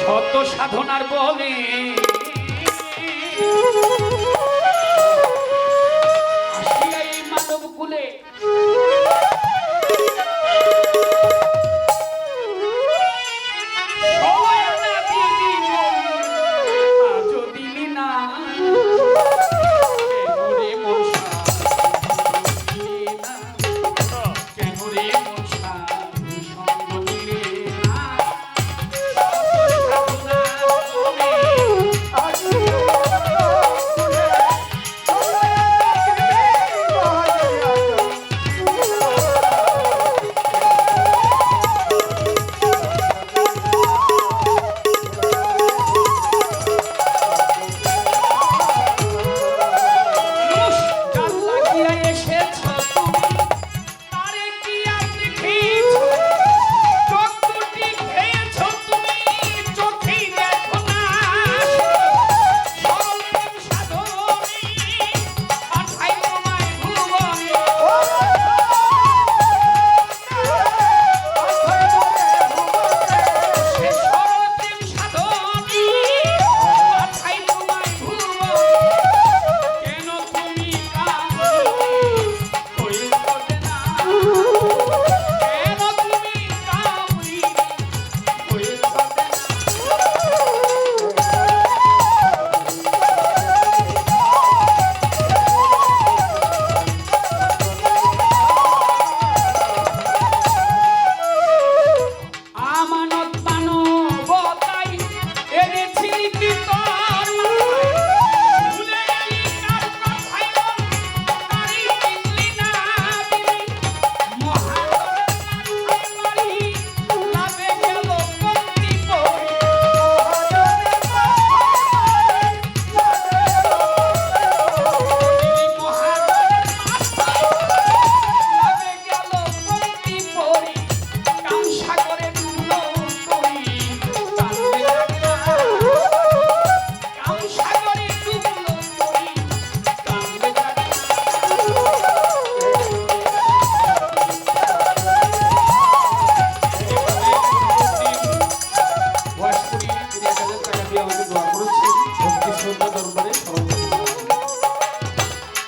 কত সাধনার বলে আসিয়া এই মানব কুলে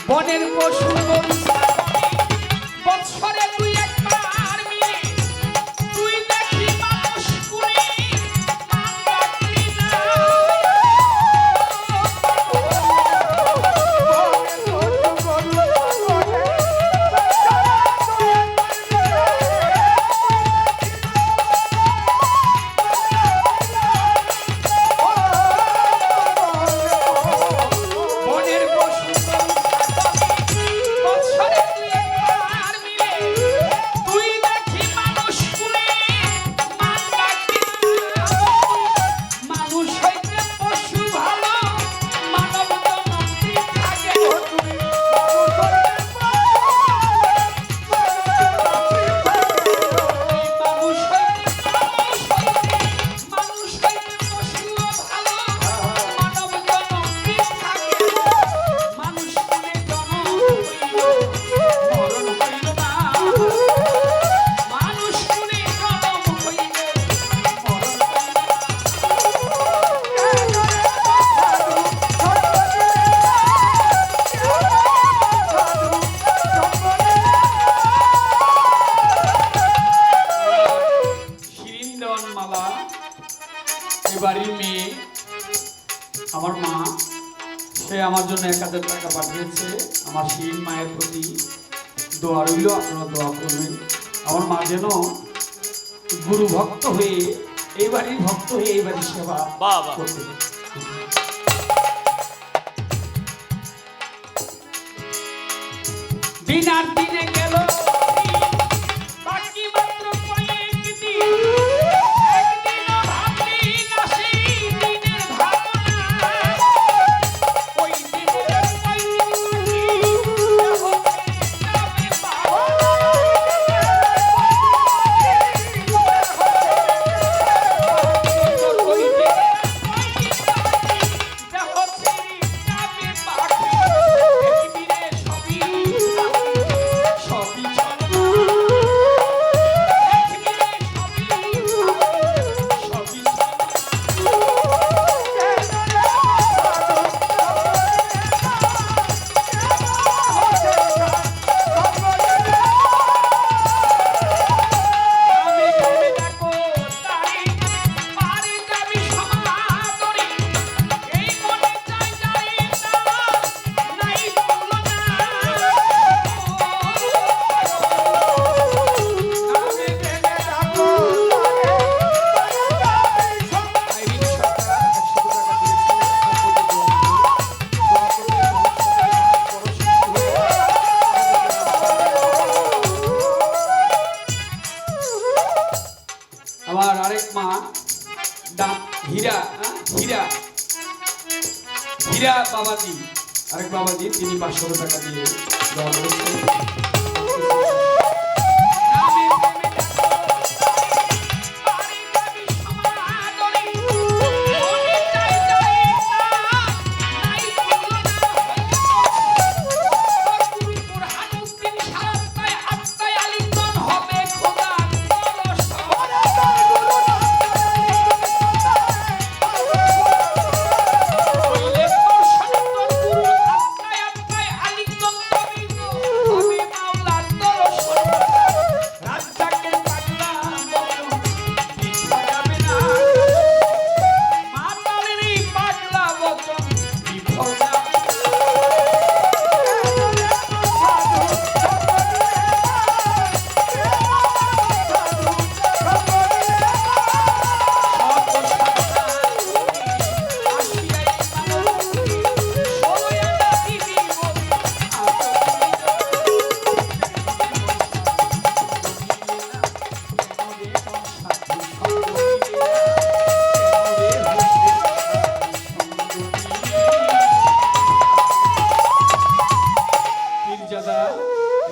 বনের পশু বৎসরে তুই একবার মিলে তুই দেখি মানুষ কুলে বনের পশু বাড়ির মেয়ে আমার মা সে আমার জন্য 1000 টাকা পাঠিয়েছে। আমার শিরিন মায়ের প্রতি দোয়া রইল, আপনারা দোয়া করবেন আমার মা যেন গুরু ভক্ত হয়ে এই বাড়ির ভক্ত হয়ে এই বাড়ির সেবা করতে। দিনার দিনে গেল বাকি মাত্র কয়েকদিন হীরা, হীরা হীরা বাবাজি, আরেক বাবাজি, তিনি 500 টাকা দিয়ে দেওয়া করেছেন।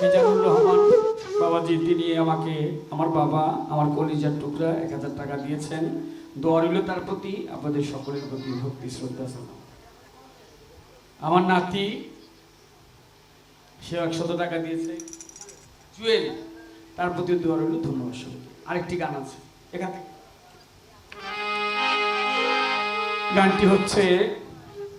মিজানুর রহমান বাবাজি, তিনি আমাকে, আমার বাবা, আমার কলিজার টুকরা 1000 টাকা দিয়েছেন। দোয়া রইল তার প্রতি, আপনাদের সকলের প্রতি ভক্তি শ্রদ্ধা জানাই। আমার নাতি, সে 100 টাকা দিয়েছে। জুয়েল, তার প্রতি দোয়া রইল। ধন্যবাদ সবাইকে। আরেকটি গান আছে এখান থেকে, গানটি হচ্ছে